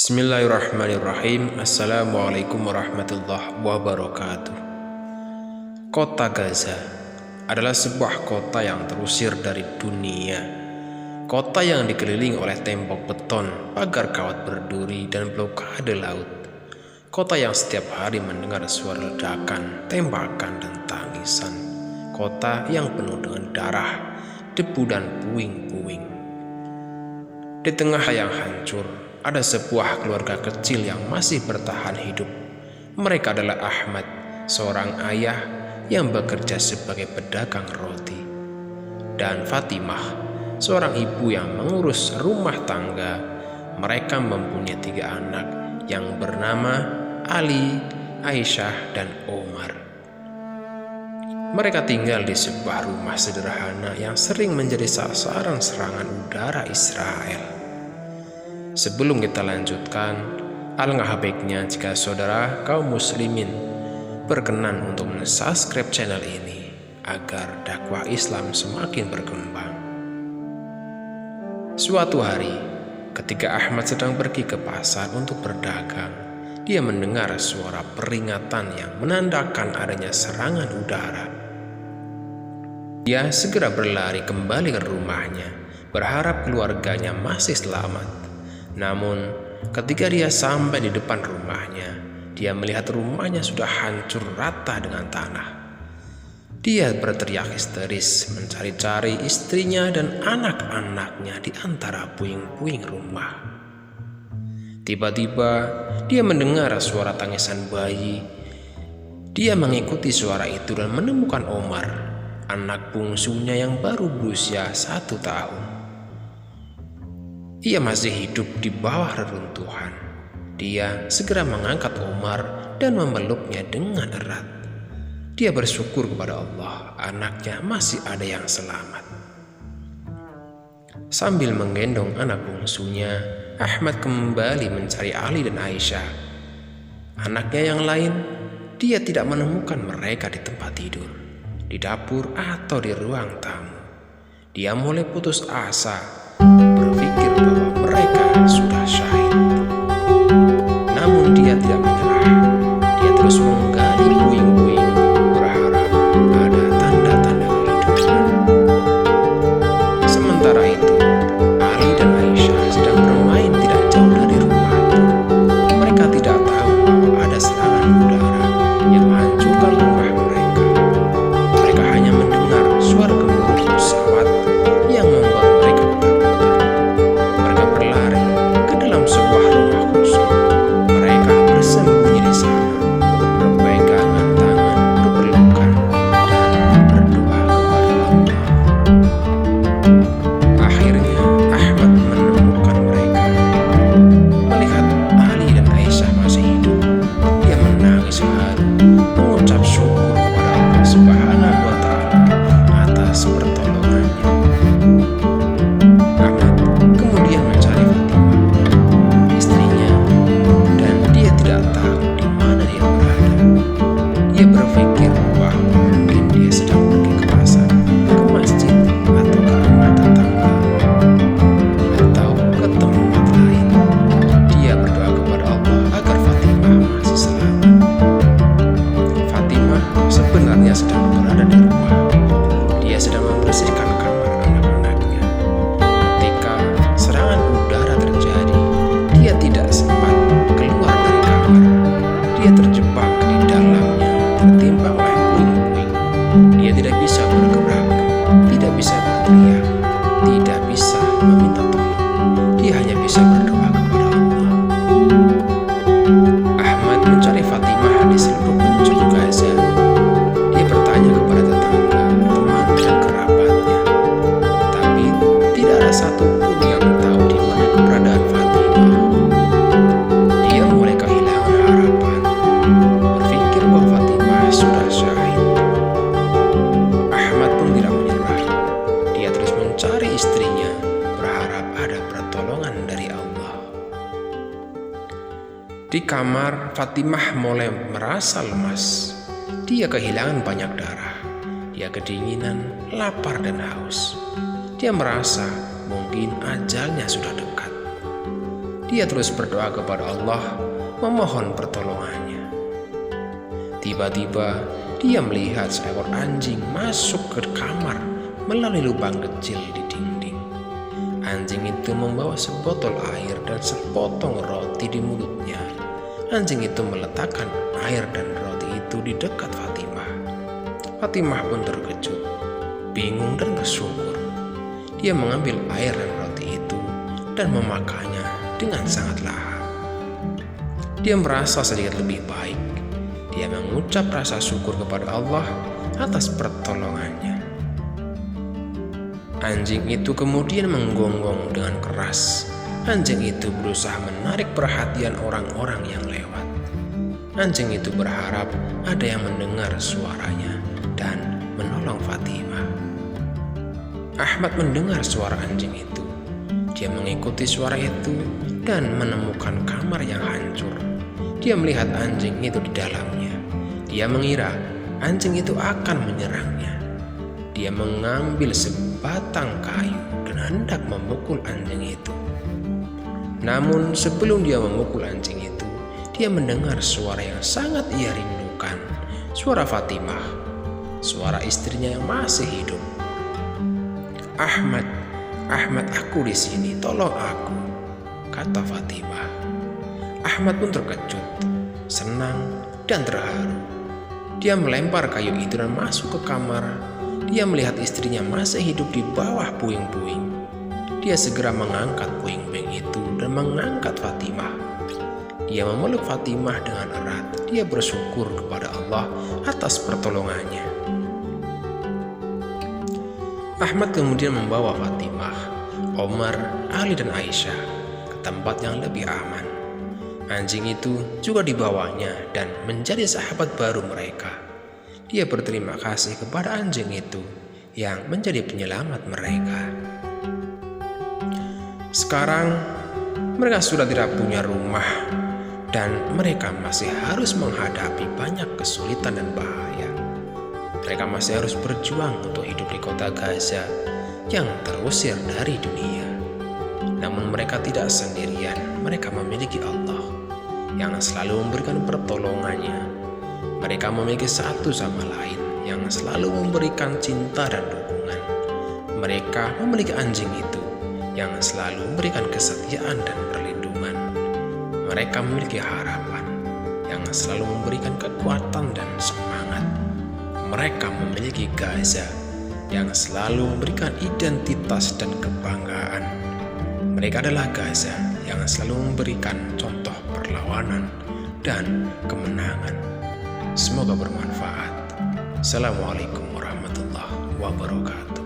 Bismillahirrahmanirrahim. Assalamualaikum warahmatullahi wabarakatuh. Kota Gaza adalah sebuah kota yang terusir dari dunia. Kota yang dikelilingi oleh tembok beton, pagar kawat berduri, dan blokade laut. Kota yang setiap hari mendengar suara ledakan, tembakan, dan tangisan. Kota yang penuh dengan darah, debu, dan puing-puing. Di tengah yang hancur, ada sebuah keluarga kecil yang masih bertahan hidup. Mereka adalah Ahmad, seorang ayah yang bekerja sebagai pedagang roti, dan Fatimah, seorang ibu yang mengurus rumah tangga. Mereka mempunyai 3 anak yang bernama Ali, Aisyah, dan Omar. Mereka tinggal di sebuah rumah sederhana yang sering menjadi sasaran serangan udara Israel. Sebelum kita lanjutkan, alangkah baiknya jika saudara kaum muslimin berkenan untuk subscribe channel ini agar dakwah Islam semakin berkembang. Suatu hari, ketika Ahmad sedang pergi ke pasar untuk berdagang, dia mendengar suara peringatan yang menandakan adanya serangan udara. Dia segera berlari kembali ke rumahnya, berharap keluarganya masih selamat. Namun, ketika dia sampai di depan rumahnya, dia melihat rumahnya sudah hancur rata dengan tanah. Dia berteriak histeris mencari-cari istrinya dan anak-anaknya di antara puing-puing rumah. Tiba-tiba, dia mendengar suara tangisan bayi. Dia mengikuti suara itu dan menemukan Omar, anak bungsunya yang baru berusia 1 tahun. Ia masih hidup di bawah reruntuhan. Dia segera mengangkat Omar dan memeluknya dengan erat. Dia bersyukur kepada Allah, anaknya masih ada yang selamat. Sambil menggendong anak bungsunya, Ahmad kembali mencari Ali dan Aisyah. Anaknya yang lain, dia tidak menemukan mereka di tempat tidur, di dapur, atau di ruang tamu. Dia mulai putus asa, berpikir bahwa mereka sudah syahid. Namun dia tidak menyerah. Dia terus menggali puing-puing, berharap ada tanda-tanda kehidupan. Sementara itu, Ali dan Aisyah sedang bermain tidak jauh dari rumah itu. Mereka tidak tahu bahwa ada serangan udara yang menghancurkan rumah mereka. Mereka hanya mendengar suara gemuruh pesawat yang membuat mereka sedang berada di rumah. Dia sedang membersihkan kamar anak-anaknya. Ketika serangan udara terjadi, dia tidak sempat keluar dari kamar. Dia terjebak di dalamnya, tertimpa oleh puing-puing. Dia tidak bisa bergerak, tidak bisa berteriak, tidak bisa meminta tolong. Dia hanya bisa berdoa kepada Allah. Ahmad mencari Fatimah di seluruh penjuru Gaza. Bertanya kepada tetangga, teman, dan kerabatnya, tapi tidak ada satupun yang tahu di mana keberadaan Fatimah. Dia mulai kehilangan harapan, berpikir bahwa Fatimah sudah syahid. Ahmad pun tidak menyerah. Dia terus mencari istrinya, berharap ada pertolongan dari Allah. Di kamar, Fatimah mulai merasa lemas. Dia kehilangan banyak darah. Dia kedinginan, lapar, dan haus. Dia merasa mungkin ajalnya sudah dekat. dia terus berdoa kepada Allah, memohon pertolongannya. Tiba-tiba dia melihat seekor anjing masuk ke kamar melalui lubang kecil di dinding. Anjing itu membawa sebotol air dan sepotong roti di mulutnya. Anjing itu meletakkan air dan roti itu di dekat Fatimah. Fatimah pun terkejut, bingung dan bersyukur. Dia mengambil air dan roti itu dan memakannya dengan sangat lahap. Dia merasa sedikit lebih baik. Dia mengucap rasa syukur kepada Allah atas pertolongannya. Anjing itu kemudian menggonggong dengan keras. Anjing itu berusaha menarik perhatian orang-orang yang lewat. Anjing itu berharap ada yang mendengar suaranya dan menolong Fatimah. Ahmad mendengar suara anjing itu. Dia mengikuti suara itu dan menemukan kamar yang hancur. Dia melihat anjing itu di dalamnya. Dia mengira anjing itu akan menyerangnya. Dia mengambil sebatang kayu dan hendak memukul anjing itu. Namun sebelum dia memukul anjing itu, dia mendengar suara yang sangat ia rindukan. Suara Fatimah, suara istrinya yang masih hidup. Ahmad, aku di sini, tolong aku, kata Fatimah. Ahmad pun terkejut, senang, dan terharu. Dia melempar kayu itu dan masuk ke kamar. Dia melihat istrinya masih hidup di bawah puing-puing. Dia segera mengangkat puing-puing itu dan mengangkat Fatimah. Dia memeluk Fatimah dengan erat. Dia bersyukur kepada Allah atas pertolongannya. Ahmad kemudian membawa Fatimah, Omar, Ali, dan Aisyah ke tempat yang lebih aman. Anjing itu juga dibawanya dan menjadi sahabat baru mereka. Dia berterima kasih kepada anjing itu yang menjadi penyelamat mereka. Sekarang mereka sudah tidak punya rumah dan mereka masih harus menghadapi banyak kesulitan dan bahaya. Mereka masih harus berjuang untuk hidup di kota Gaza yang terusir dari dunia. Namun mereka tidak sendirian. Mereka memiliki Allah yang selalu memberikan pertolongannya. Mereka memiliki satu sama lain yang selalu memberikan cinta dan dukungan. Mereka memiliki anjing itu yang selalu memberikan kesetiaan dan perlindungan. Mereka memiliki harapan yang selalu memberikan kekuatan dan semangat. Mereka memiliki Gaza yang selalu memberikan identitas dan kebanggaan. Mereka adalah Gaza yang selalu memberikan contoh perlawanan dan kemenangan. Semoga bermanfaat. Assalamualaikum warahmatullahi wabarakatuh.